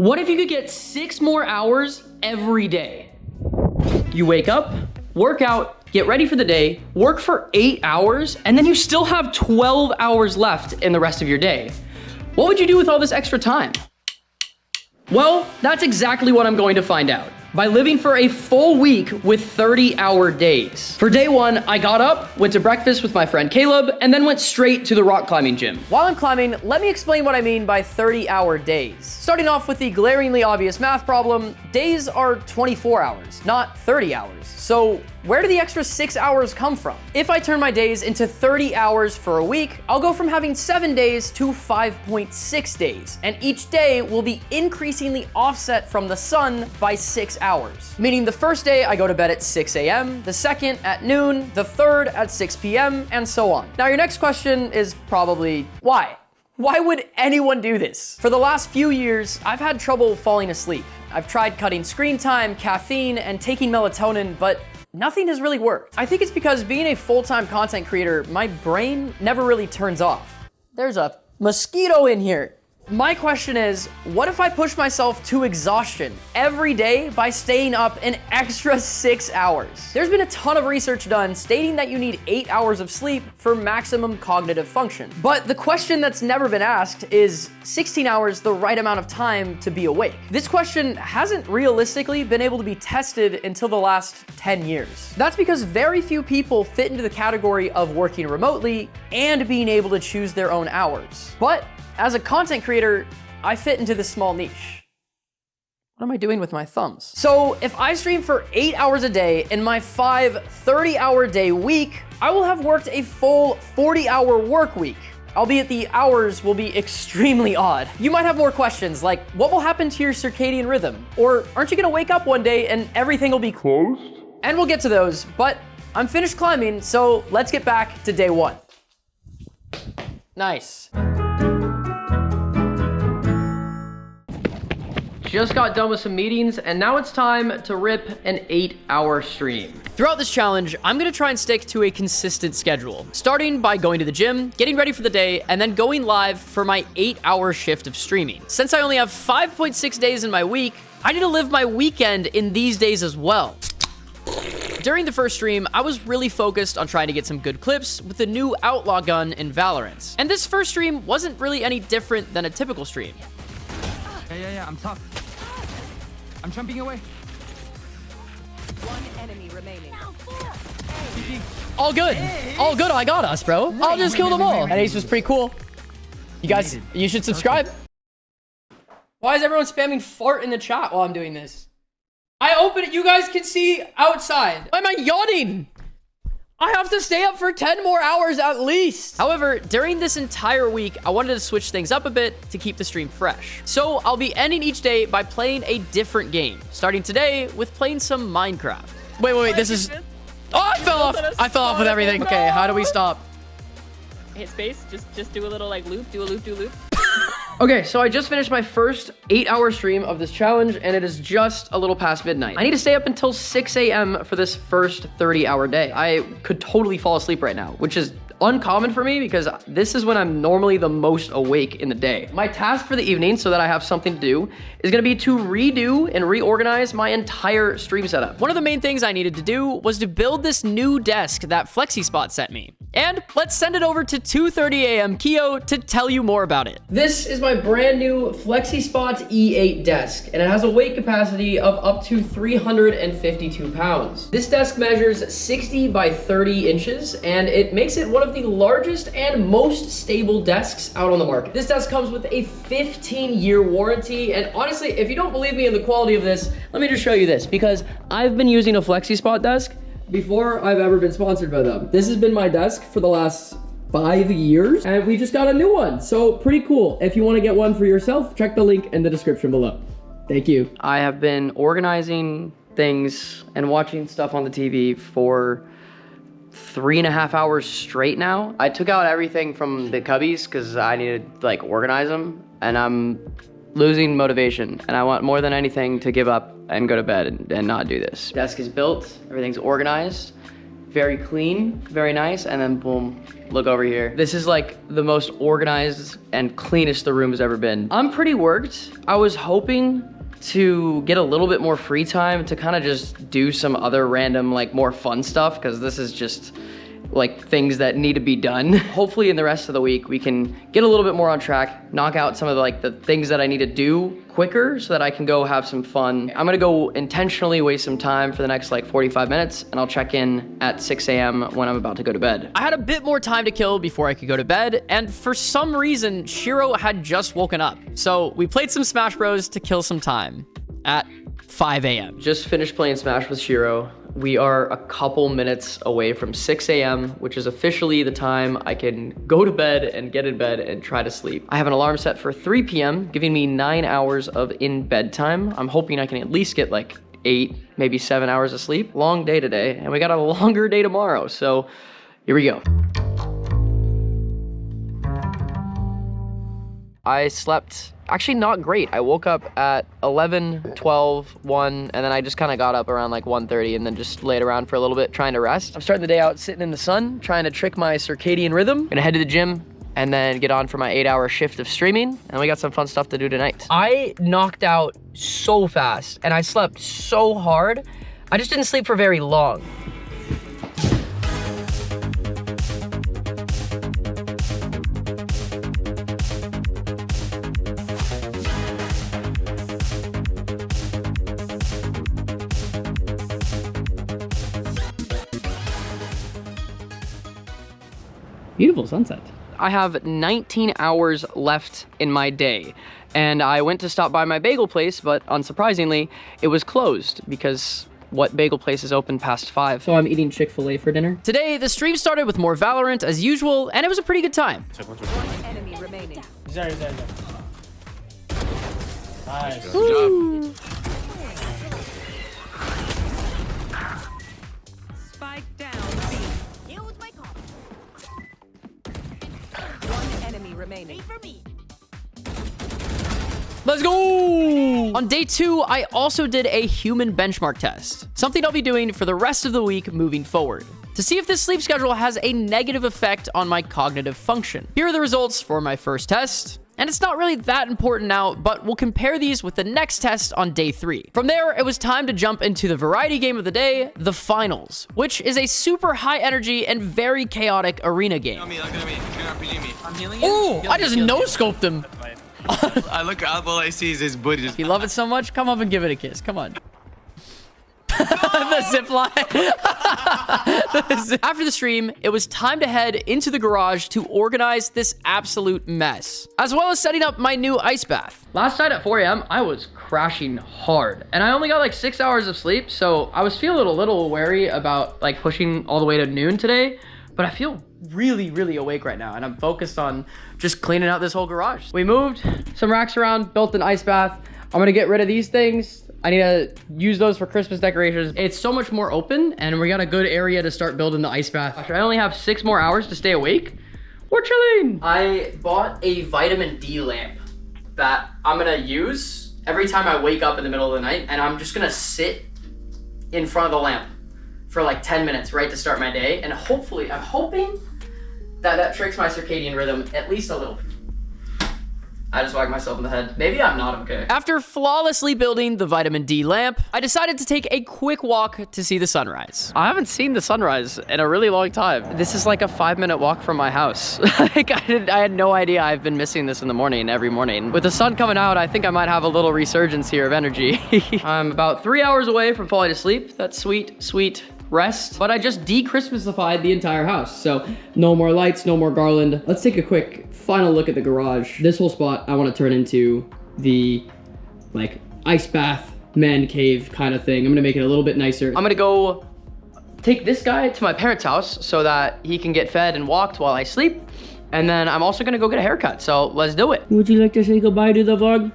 What if you could get 6 more hours every day? You wake up, work out, get ready for the day, work for 8 hours, and then you still have 12 hours left in the rest of your day. What would you do with all this extra time? Well, that's exactly what I'm going to find out by living for a full week with 30-hour days. For day 1, I got up, went to breakfast with my friend Caleb, and then went straight to the rock climbing gym. While I'm climbing, let me explain what I mean by 30-hour days. Starting off with the glaringly obvious math problem, days are 24 hours, not 30 hours. So where do the extra 6 hours come from? If I turn my days into 30 hours for a week, I'll go from having 7 days to 5.6 days, and each day will be increasingly offset from the sun by 6 hours. Meaning the first day I go to bed at 6 a.m., the second at noon, the third at 6 p.m., and so on. Now your next question is probably, why? Why would anyone do this? For the last few years, I've had trouble falling asleep. I've tried cutting screen time, caffeine, and taking melatonin, but nothing has really worked. I think it's because being a full-time content creator, my brain never really turns off. There's a mosquito in here. My question is, what if I push myself to exhaustion every day by staying up an extra 6 hours? There's been a ton of research done stating that you need 8 hours of sleep for maximum cognitive function. But the question that's never been asked is 16 hours the right amount of time to be awake? This question hasn't realistically been able to be tested until the last 10 years. That's because very few people fit into the category of working remotely and being able to choose their own hours. But as a content creator, I fit into this small niche. What am I doing with my thumbs? So if I stream for 8 hours a day in my 5 30-hour day week, I will have worked a full 40-hour work week, albeit the hours will be extremely odd. You might have more questions like, what will happen to your circadian rhythm? Or aren't you gonna wake up one day and everything will be closed? And we'll get to those, but I'm finished climbing, so let's get back to day 1. Nice. Just got done with some meetings, and now it's time to rip an 8-hour stream. Throughout this challenge, I'm gonna try and stick to a consistent schedule, starting by going to the gym, getting ready for the day, and then going live for my 8-hour shift of streaming. Since I only have 5.6 days in my week, I need to live my weekend in these days as well. During the first stream, I was really focused on trying to get some good clips with the new Outlaw gun in Valorant. And this first stream wasn't really any different than a typical stream. Yeah, I'm tough. I'm jumping away. One enemy remaining. All good. All good. I got us, bro. I'll just kill them all. That ace was pretty cool. You guys, you should subscribe. Why is everyone spamming fart in the chat while I'm doing this? I open it. You guys can see outside. Why am I yawning? I have to stay up for 10 more hours at least. However, during this entire week, I wanted to switch things up a bit to keep the stream fresh. So I'll be ending each day by playing a different game, starting today with playing some Minecraft. Wait, this is... Oh, I fell off. I fell off with everything. Okay, how do we stop? Hit space, just do a little like loop, do a loop. Okay, so I just finished my first 8-hour stream of this challenge, and it is just a little past midnight. I need to stay up until 6 a.m. for this first 30-hour day. I could totally fall asleep right now, which is uncommon for me because this is when I'm normally the most awake in the day. My task for the evening, so that I have something to do, is gonna be to redo and reorganize my entire stream setup. One of the main things I needed to do was to build this new desk that FlexiSpot sent me. And let's send it over to 2:30 a.m. Keeoh to tell you more about it. This is my brand new FlexiSpot E8 desk, and it has a weight capacity of up to 352 pounds. This desk measures 60 by 30 inches, and it makes it one of the largest and most stable desks out on the market. This desk comes with a 15-year warranty, and honestly, if you don't believe me in the quality of this, let me just show you this, because I've been using a FlexiSpot desk before I've ever been sponsored by them. This has been my desk for the last 5 years, and we just got a new one, so pretty cool. If you want to get one for yourself, check the link in the description below. Thank you. I have been organizing things and watching stuff on the TV for 3.5 hours straight now. I took out everything from the cubbies because I needed to like organize them, and I'm losing motivation, and I want more than anything to give up and go to bed and not do this. Desk is built, everything's organized, very clean, very nice, and then boom, look over here. This is like the most organized and cleanest the room has ever been. I'm pretty worked. I was hoping to get a little bit more free time to kind of just do some other random, like more fun stuff, because this is just like things that need to be done. Hopefully in the rest of the week, we can get a little bit more on track, knock out some of the things that I need to do quicker so that I can go have some fun. I'm gonna go intentionally waste some time for the next like 45 minutes, and I'll check in at 6 a.m. when I'm about to go to bed. I had a bit more time to kill before I could go to bed, and for some reason, Shiro had just woken up. So we played some Smash Bros to kill some time at 5 a.m. Just finished playing Smash with Shiro. We are a couple minutes away from 6 a.m., which is officially the time I can go to bed and get in bed and try to sleep. I have an alarm set for 3 p.m., giving me 9 hours of in-bed time. I'm hoping I can at least get like 8, maybe 7 hours of sleep. Long day today, and we got a longer day tomorrow, so here we go. I slept actually not great. I woke up at 11, 12, 1, and then I just kind of got up around like 1:30 and then just laid around for a little bit trying to rest. I'm starting the day out sitting in the sun, trying to trick my circadian rhythm. Gonna head to the gym and then get on for my 8-hour shift of streaming, and we got some fun stuff to do tonight. I knocked out so fast and I slept so hard. I just didn't sleep for very long. Beautiful sunset. I have 19 hours left in my day, and I went to stop by my bagel place, but unsurprisingly, it was closed because what bagel place is open past 5? So I'm eating Chick-fil-A for dinner. Today, the stream started with more Valorant as usual, and it was a pretty good time. One enemy remaining. Nice. Woo. Spike down B. One enemy remaining. Let's go! On day 2, I also did a human benchmark test, something I'll be doing for the rest of the week moving forward, to see if this sleep schedule has a negative effect on my cognitive function. Here are the results for my first test. And it's not really that important now, but we'll compare these with the next test on day 3. From there, it was time to jump into the variety game of the day, the finals, which is a super high energy and very chaotic arena game. Look at me. You're RPG me. I'm healing you. Oh, I just no-scoped him. I look up, all I see is his booty. If you love it so much, come up and give it a kiss. Come on. The zip line. After the stream, it was time to head into the garage to organize this absolute mess, as well as setting up my new ice bath. Last night at 4 a.m., I was crashing hard, and I only got like 6 hours of sleep, so I was feeling a little wary about like pushing all the way to noon today, but I feel really, really awake right now, and I'm focused on just cleaning out this whole garage. We moved some racks around, built an ice bath. I'm gonna get rid of these things. I need to use those for Christmas decorations. It's so much more open, and we got a good area to start building the ice bath. I only have 6 more hours to stay awake. We're chilling. I bought a vitamin D lamp that I'm gonna use every time I wake up in the middle of the night, and I'm just gonna sit in front of the lamp for like 10 minutes right to start my day, and hopefully, I'm hoping that tricks my circadian rhythm at least a little. I just whacked myself in the head. Maybe I'm not okay. After flawlessly building the vitamin D lamp, I decided to take a quick walk to see the sunrise. I haven't seen the sunrise in a really long time. This is like a 5-minute walk from my house. Like I had no idea I've been missing this in the morning, every morning. With the sun coming out, I think I might have a little resurgence here of energy. I'm about 3 hours away from falling asleep. That's sweet, sweet rest. But I just de-Christmasified the entire house. So no more lights, no more garland. Let's take a quick final look at the garage. This whole spot I want to turn into the like ice bath, man cave kind of thing. I'm gonna make it a little bit nicer. I'm gonna go take this guy to my parents' house so that he can get fed and walked while I sleep. And then I'm also gonna go get a haircut. So let's do it. Would you like to say goodbye to the vlog?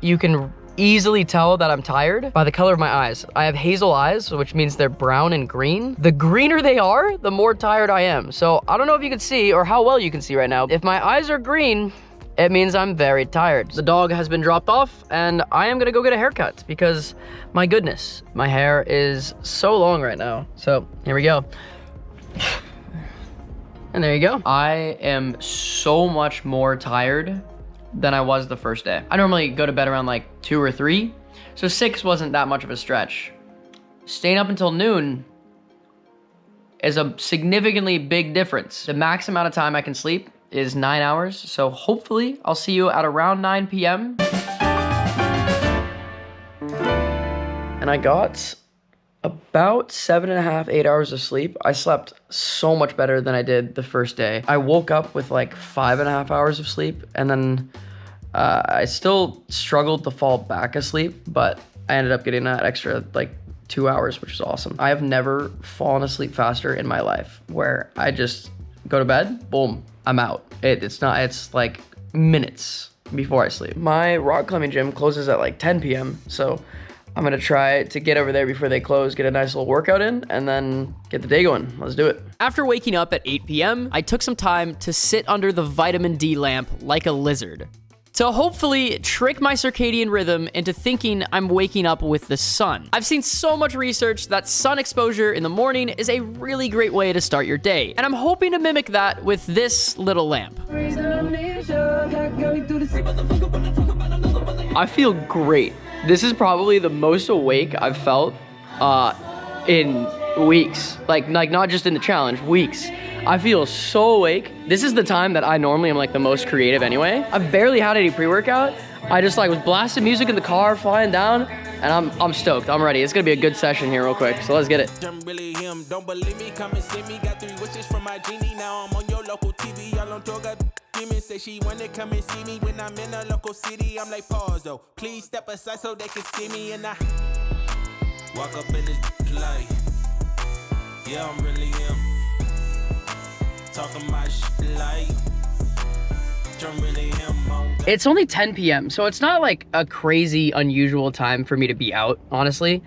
You can easily tell that I'm tired by the color of my eyes. I have hazel eyes, which means they're brown and green. The greener they are, the more tired I am. So I don't know if you can see or how well you can see right now. If my eyes are green, it means I'm very tired. The dog has been dropped off and I am gonna go get a haircut because my goodness, my hair is so long right now. So here we go. And there you go. I am so much more tired than I was the first day. I normally go to bed around like 2 or 3, so 6 wasn't that much of a stretch. Staying up until noon is a significantly big difference. The max amount of time I can sleep is 9 hours, so hopefully I'll see you at around 9 p.m. And I got about 7.5, 8 hours of sleep. I slept so much better than I did the first day. I woke up with like 5.5 hours of sleep, and then I still struggled to fall back asleep, but I ended up getting that extra like 2 hours, which is awesome. I have never fallen asleep faster in my life, where I just go to bed, boom, I'm out. It's like minutes before I sleep. My rock climbing gym closes at like 10 p.m. So I'm gonna try to get over there before they close, get a nice little workout in, and then get the day going. Let's do it. After waking up at 8 p.m., I took some time to sit under the vitamin D lamp like a lizard, to hopefully trick my circadian rhythm into thinking I'm waking up with the sun. I've seen so much research that sun exposure in the morning is a really great way to start your day, and I'm hoping to mimic that with this little lamp. I feel great. This is probably the most awake I've felt in weeks. Like not just in the challenge, weeks. I feel so awake. This is the time that I normally am like the most creative anyway. I've barely had any pre-workout. I just like was blasting music in the car, flying down, and I'm stoked. I'm ready. It's gonna be a good session here real quick. So let's get it. Don't believe me, come and see me. Got 3 wishes from my genie. Now I'm on your local TV. Y'all don't talk. Demons say she wanna come and see me when I'm in a local city. I'm like, pause though. Please step aside so they can see me. And I walk up in this light. Yeah, I'm really him. Talking my shit like I'm really him. It's only 10 p.m. so it's not like a crazy unusual time for me to be out, honestly.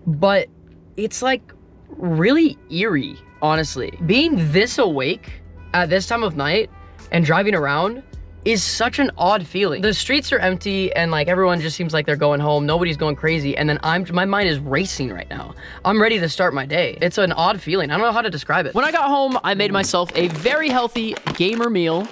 But it's like really eerie, honestly. Being this awake at this time of night and driving around is such an odd feeling. The streets are empty and like everyone just seems like they're going home. Nobody's going crazy. And then my mind is racing right now. I'm ready to start my day. It's an odd feeling. I don't know how to describe it. When I got home, I made myself a very healthy gamer meal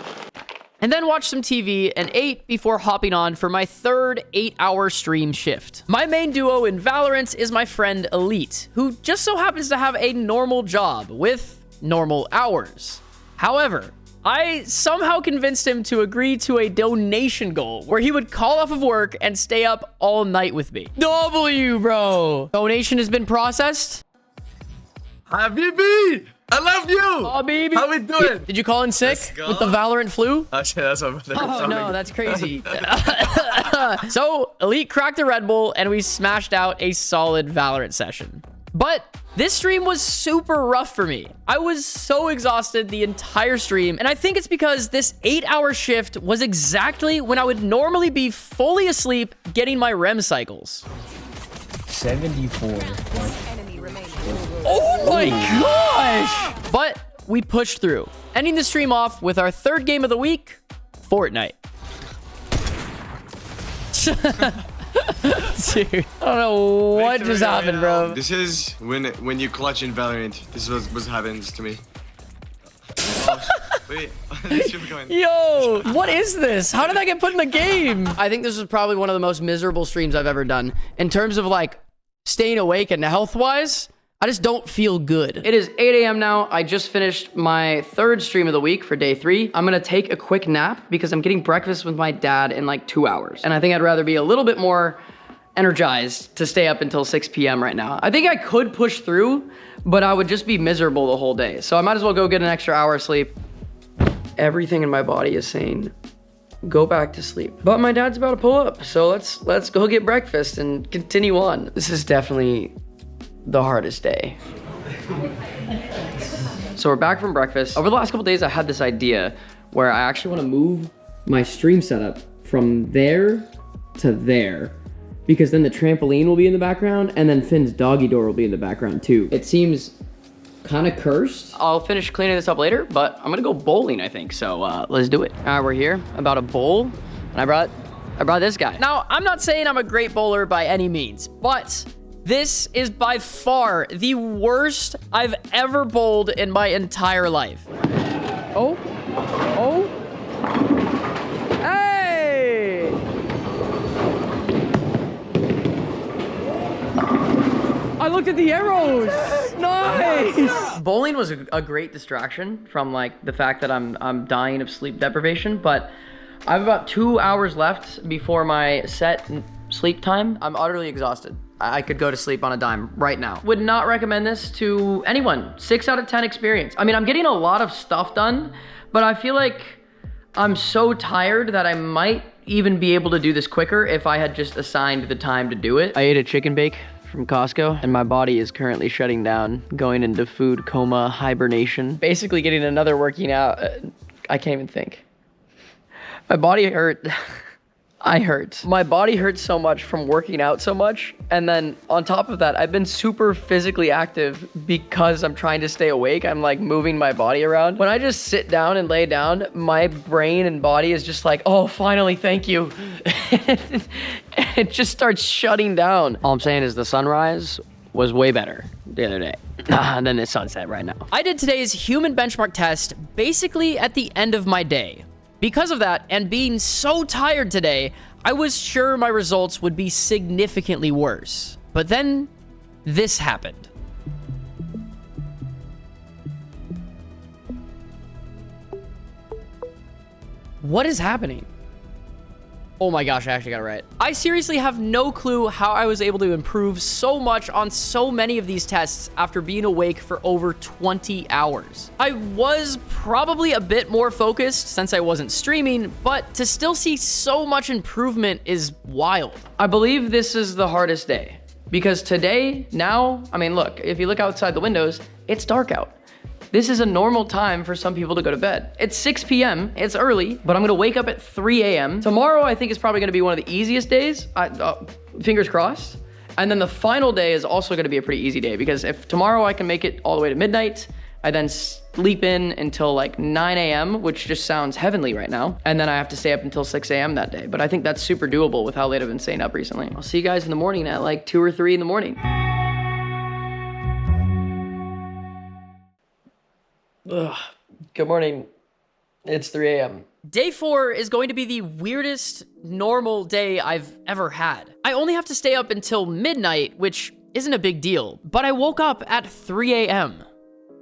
and then watched some TV and ate before hopping on for my third 8-hour stream shift. My main duo in Valorant is my friend Elite, who just so happens to have a normal job with normal hours. However, I somehow convinced him to agree to a donation goal where he would call off of work and stay up all night with me. W, bro. Donation has been processed. Habibi, I love you. Oh, baby. How we doing? Did you call in sick with the Valorant flu? Actually, that's what Oh, no, that's crazy. So, Elite cracked a Red Bull and we smashed out a solid Valorant session. But this stream was super rough for me. I was so exhausted the entire stream, and I think it's because this 8-hour shift was exactly when I would normally be fully asleep getting my REM cycles. 74. Enemy remaining. Oh my gosh! But we pushed through, ending the stream off with our third game of the week, Fortnite. Dude, I don't know what just happened, bro. This is when you clutch in Valorant. This is what happens to me. Wait, these people going. Yo, what is this? How did I get put in the game? I think this was probably one of the most miserable streams I've ever done. In terms of like staying awake and health-wise, I just don't feel good. It is 8 a.m. now. I just finished my third stream of the week for day 3. I'm gonna take a quick nap because I'm getting breakfast with my dad in like 2 hours. And I think I'd rather be a little bit more energized to stay up until 6 p.m. right now. I think I could push through, but I would just be miserable the whole day. So I might as well go get an extra hour of sleep. Everything in my body is saying, go back to sleep. But my dad's about to pull up, so let's go get breakfast and continue on. This is definitely the hardest day. So we're back from breakfast. Over the last couple days, I had this idea where I actually want to move my stream setup from there to there, because then the trampoline will be in the background and then Finn's doggy door will be in the background too. It seems kind of cursed. I'll finish cleaning this up later, but I'm gonna go bowling, I think. So let's do it. All right, we're here about a bowl, and I brought this guy. Now, I'm not saying I'm a great bowler by any means, but this is by far the worst I've ever bowled in my entire life. Oh. Hey! I looked at the arrows. Nice. Bowling was a great distraction from like the fact that I'm dying of sleep deprivation, but I have about 2 hours left before my set sleep time. I'm utterly exhausted. I could go to sleep on a dime right now. Would not recommend this to anyone. 6 out of 10 experience. I mean, I'm getting a lot of stuff done, but I feel like I'm so tired that I might even be able to do this quicker if I had just assigned the time to do it. I ate a chicken bake from Costco, and my body is currently shutting down, going into food coma hibernation. Basically getting another working out. I can't even think. My body hurt. I hurt. My body hurts so much from working out so much. And then on top of that, I've been super physically active because I'm trying to stay awake. I'm like moving my body around. When I just sit down and lay down, my brain and body is just like, oh, finally, thank you. It just starts shutting down. All I'm saying is the sunrise was way better the other day than the sunset right now. I did today's human benchmark test basically at the end of my day. Because of that, and being so tired today, I was sure my results would be significantly worse. But then, this happened. What is happening? Oh my gosh, I actually got it right. I seriously have no clue how I was able to improve so much on so many of these tests after being awake for over 20 hours. I was probably a bit more focused since I wasn't streaming, but to still see so much improvement is wild. I believe this is the hardest day because today, now, I mean, look, if you look outside the windows, it's dark out. This is a normal time for some people to go to bed. It's 6 p.m., it's early, but I'm gonna wake up at 3 a.m. Tomorrow, I think is probably gonna be one of the easiest days, fingers crossed. And then the final day is also gonna be a pretty easy day because if tomorrow I can make it all the way to midnight, I then sleep in until like 9 a.m., which just sounds heavenly right now. And then I have to stay up until 6 a.m. that day. But I think that's super doable with how late I've been staying up recently. I'll see you guys in the morning at like 2 or 3 in the morning. Ugh. Good morning. It's 3 a.m. Day 4 is going to be the weirdest normal day I've ever had. I only have to stay up until midnight, which isn't a big deal, but I woke up at 3 a.m.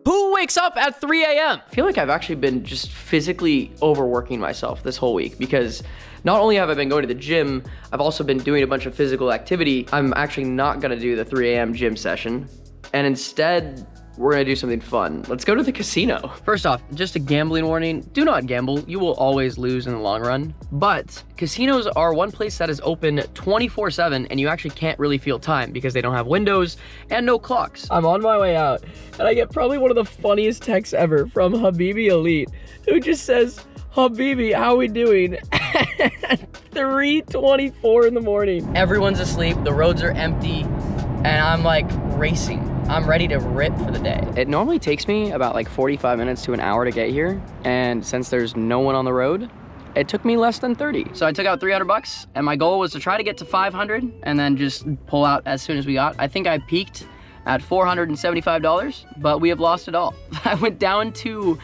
Who wakes up at 3 a.m.? I feel like I've actually been just physically overworking myself this whole week because not only have I been going to the gym, I've also been doing a bunch of physical activity. I'm actually not gonna do the 3 a.m. gym session, and instead, we're gonna do something fun. Let's go to the casino. First off, just a gambling warning. Do not gamble. You will always lose in the long run. But casinos are one place that is open 24/7 and you actually can't really feel time because they don't have windows and no clocks. I'm on my way out and I get probably one of the funniest texts ever from Habibi Elite who just says, Habibi, how we doing? 3:24 in the morning. Everyone's asleep, the roads are empty, and I'm like racing. I'm ready to rip for the day. It normally takes me about like 45 minutes to an hour to get here. And since there's no one on the road, it took me less than 30. So I took out 300 bucks and my goal was to try to get to 500 and then just pull out as soon as we got. I think I peaked at $475, but we have lost it all. I went down to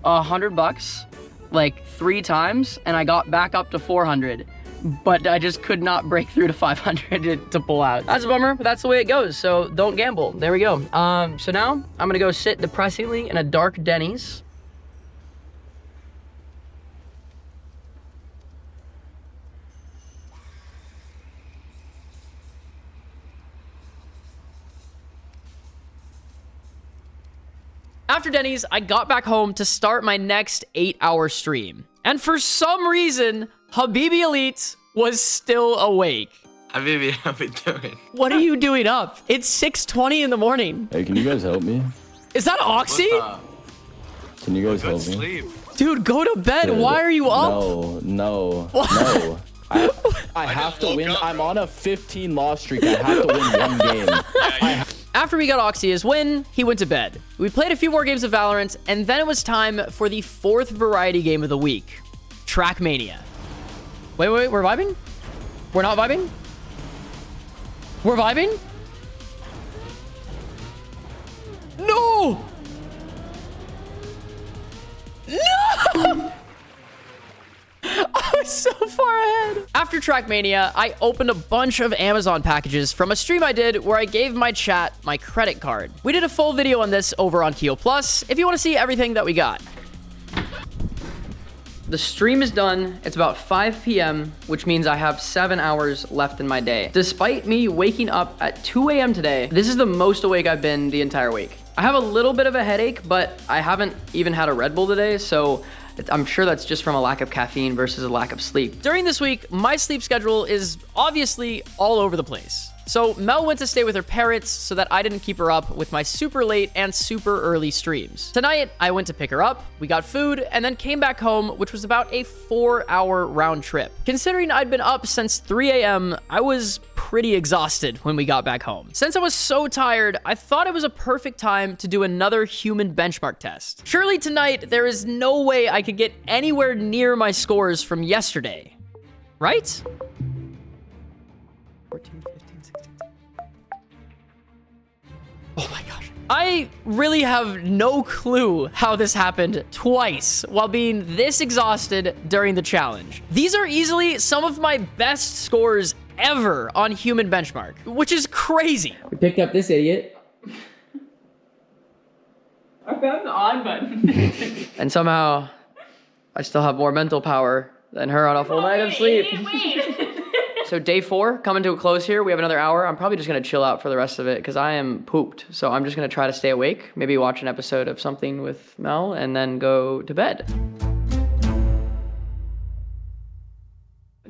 100 bucks like 3 times and I got back up to 400. But I just could not break through to 500 to pull out. That's a bummer, but that's the way it goes, so don't gamble. There we go. So now I'm gonna go sit depressingly in a dark Denny's. After Denny's, I got back home to start my next 8-hour stream. And for some reason, Habibi Elite was still awake. Habibi, how we doing? What are you doing up? It's 6:20 in the morning. Hey, can you guys help me? Is that Oxy? Can you guys help me? Sleep. Dude, go to bed. Dude, why are you up? No. I have to win. I'm on a 15 loss streak. I have to win one game. After we got Oxy's win, he went to bed. We played a few more games of Valorant, and then it was time for the 4th variety game of the week, Trackmania. Wait, we're vibing? We're not vibing? We're vibing? No! No! I was so far ahead. After Trackmania, I opened a bunch of Amazon packages from a stream I did where I gave my chat my credit card. We did a full video on this over on Keeoh Plus if you want to see everything that we got. The stream is done. It's about 5 p.m., which means I have 7 hours left in my day. Despite me waking up at 2 a.m. today, this is the most awake I've been the entire week. I have a little bit of a headache, but I haven't even had a Red Bull today, so I'm sure that's just from a lack of caffeine versus a lack of sleep. During this week, my sleep schedule is obviously all over the place. So Mel went to stay with her parents so that I didn't keep her up with my super late and super early streams. Tonight, I went to pick her up, we got food, and then came back home, which was about a 4-hour round trip. Considering I'd been up since 3 a.m., I was pretty exhausted when we got back home. Since I was so tired, I thought it was a perfect time to do another human benchmark test. Surely tonight, there is no way I could get anywhere near my scores from yesterday, right? 14, 15, 16. Oh my gosh. I really have no clue how this happened twice while being this exhausted during the challenge. These are easily some of my best scores ever on human benchmark, which is crazy. We picked up this idiot. I found the on button. And somehow, I still have more mental power than her on a full night of sleep. So day 4, coming to a close here. We have another hour. I'm probably just gonna chill out for the rest of it because I am pooped. So I'm just gonna try to stay awake, maybe watch an episode of something with Mel and then go to bed.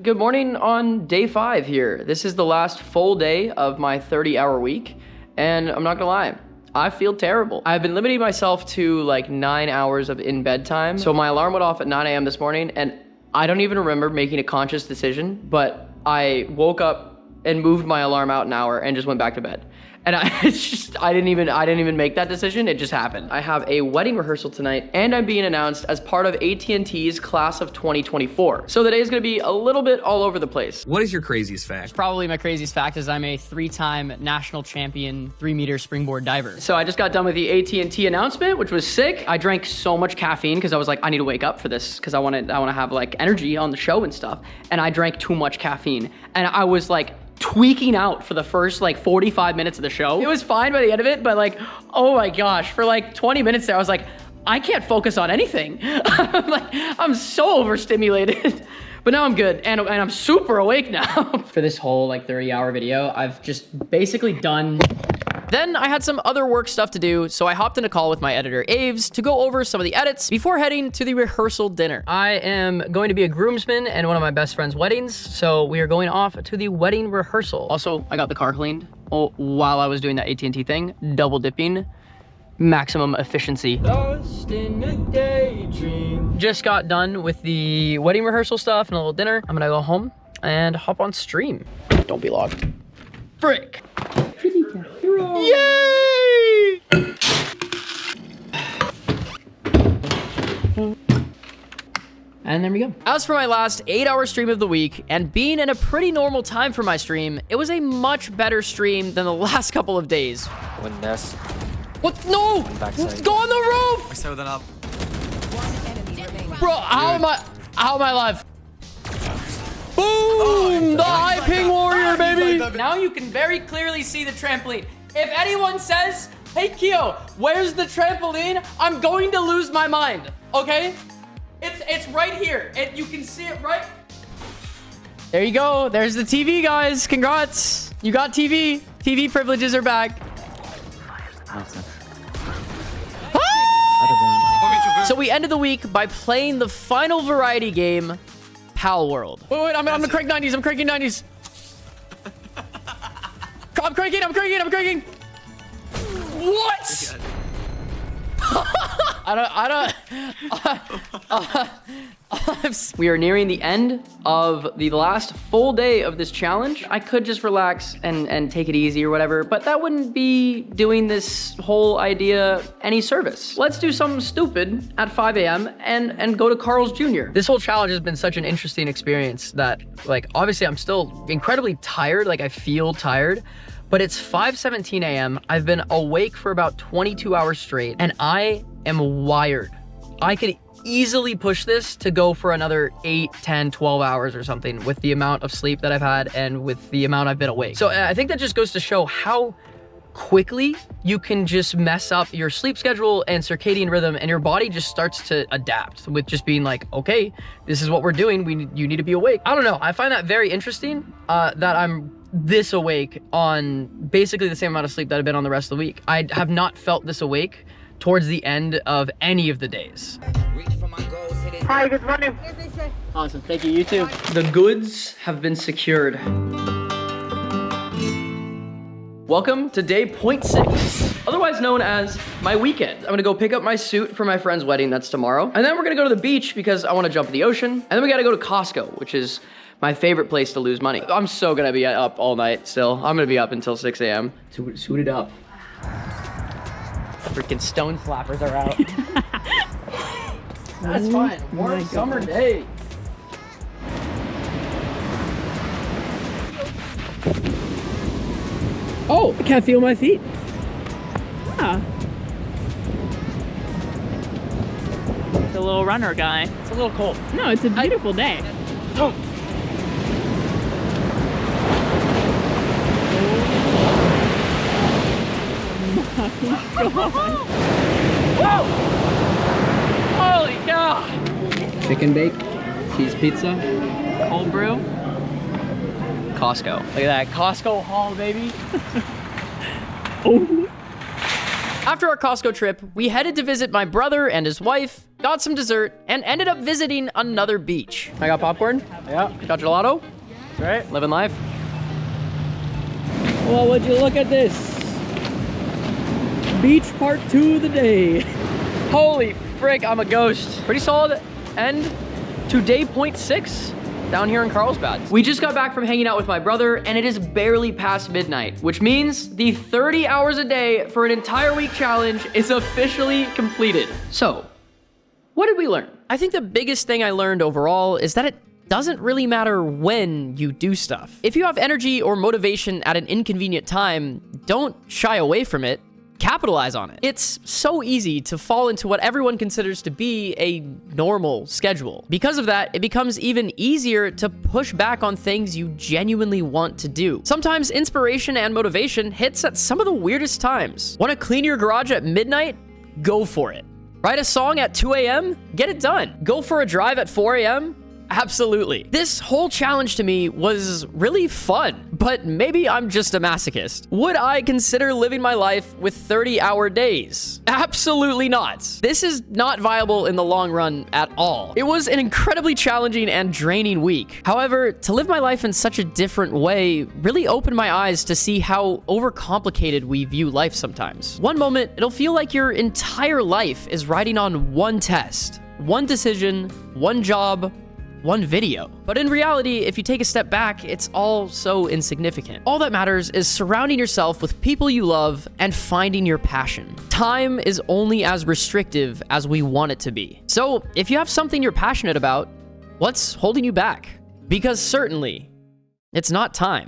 Good morning on day 5 here. This is the last full day of my 30-hour week. And I'm not gonna lie, I feel terrible. I've been limiting myself to like 9 hours of in-bed time. So my alarm went off at 9 a.m. this morning and I don't even remember making a conscious decision, but I woke up and moved my alarm out an hour and just went back to bed. And I didn't even make that decision. It just happened. I have a wedding rehearsal tonight and I'm being announced as part of AT&T's class of 2024. So the day is gonna be a little bit all over the place. What is your craziest fact? Probably my craziest fact is I'm a 3-time national champion 3-meter springboard diver. So I just got done with the AT&T announcement, which was sick. I drank so much caffeine because I was like, I need to wake up for this because I want to have like energy on the show and stuff. And I drank too much caffeine and I was like tweaking out for the first like 45 minutes of the show. It was fine by the end of it, but like, oh my gosh, for like 20 minutes there, I was like, I can't focus on anything. I'm so overstimulated. But now I'm good, and I'm super awake now. For this whole like 30-hour video, I've just basically done. Then I had some other work stuff to do, so I hopped in a call with my editor Aves to go over some of the edits before heading to the rehearsal dinner. I am going to be a groomsman in one of my best friend's weddings, so we are going off to the wedding rehearsal. Also, I got the car cleaned while I was doing that AT&T thing, double dipping, maximum efficiency. Lost in a daydream. Just got done with the wedding rehearsal stuff and a little dinner. I'm gonna go home and hop on stream. Don't be logged. Frick. Yay! And there we go. As for my last 8-hour stream of the week, and being in a pretty normal time for my stream, it was a much better stream than the last couple of days. One nest. What? No! Backside. Go on the roof! I set that up. One enemy remaining. Bro, how am I alive? Boom! The high ping warrior, baby! Now you can very clearly see the trampoline. If anyone says, hey, Keeoh, where's the trampoline? I'm going to lose my mind, okay? It's right here. You can see it right. There you go. There's the TV, guys. Congrats. You got TV. TV privileges are back. So we ended the week by playing the final variety game, Pal World. Wait, I'm gonna crank 90s. I'm cranking 90s. I'm cranking. What? We are nearing the end of the last full day of this challenge. I could just relax and take it easy or whatever, but that wouldn't be doing this whole idea any service. Let's do something stupid at 5 a.m. and go to Carl's Jr. This whole challenge has been such an interesting experience that, like, obviously I'm still incredibly tired, like I feel tired, but it's 5:17 a.m. I've been awake for about 22 hours straight and I am wired. I could easily push this to go for another 8, 10, 12 hours or something with the amount of sleep that I've had and with the amount I've been awake. So I think that just goes to show how quickly you can just mess up your sleep schedule and circadian rhythm, and your body just starts to adapt with just being like, okay, this is what we're doing. You need to be awake. I don't know. I find that very interesting that I'm this awake on basically the same amount of sleep that I've been on the rest of the week. I have not felt this awake towards the end of any of the days. Hi, good morning. Awesome, thank you, you too. The goods have been secured. Welcome to day 0.6, otherwise known as my weekend. I'm gonna go pick up my suit for my friend's wedding, that's tomorrow. And then we're gonna go to the beach because I wanna jump in the ocean. And then we gotta go to Costco, which is my favorite place to lose money. I'm so gonna be up all night still. I'm gonna be up until 6 a.m. Suited up. Freaking stone slappers are out. That's fine. Warm summer day. Oh, I can't feel my feet. Ah. The little runner guy. It's a little cold. No, it's a beautiful day. Oh. Whoa! Holy cow! Chicken bake, cheese pizza, Cold brew. Costco. Look at that, Costco haul, baby. Oh. After our Costco trip, we headed to visit my brother and his wife, got some dessert, and ended up visiting another beach. I got popcorn. Yeah. Got gelato. Right. Living life. Well, would you look at this? Beach part 2 of the day. Holy frick, I'm a ghost. Pretty solid end to day 0.6 down here in Carlsbad. We just got back from hanging out with my brother and it is barely past midnight, which means the 30 hours a day for an entire week challenge is officially completed. So, what did we learn? I think the biggest thing I learned overall is that it doesn't really matter when you do stuff. If you have energy or motivation at an inconvenient time, don't shy away from it. Capitalize on it. It's so easy to fall into what everyone considers to be a normal schedule. Because of that, it becomes even easier to push back on things you genuinely want to do. Sometimes inspiration and motivation hits at some of the weirdest times. Want to clean your garage at midnight? Go for it. Write a song at 2 a.m.? Get it done. Go for a drive at 4 a.m.? Absolutely. This whole challenge to me was really fun, but maybe I'm just a masochist. Would I consider living my life with 30-hour days? Absolutely not. This is not viable in the long run at all. It was an incredibly challenging and draining week. However, to live my life in such a different way really opened my eyes to see how overcomplicated we view life sometimes. One moment, it'll feel like your entire life is riding on one test, one decision, one job, one video. But in reality, if you take a step back, it's all so insignificant. All that matters is surrounding yourself with people you love and finding your passion. Time is only as restrictive as we want it to be. So if you have something you're passionate about, what's holding you back? Because certainly, it's not time.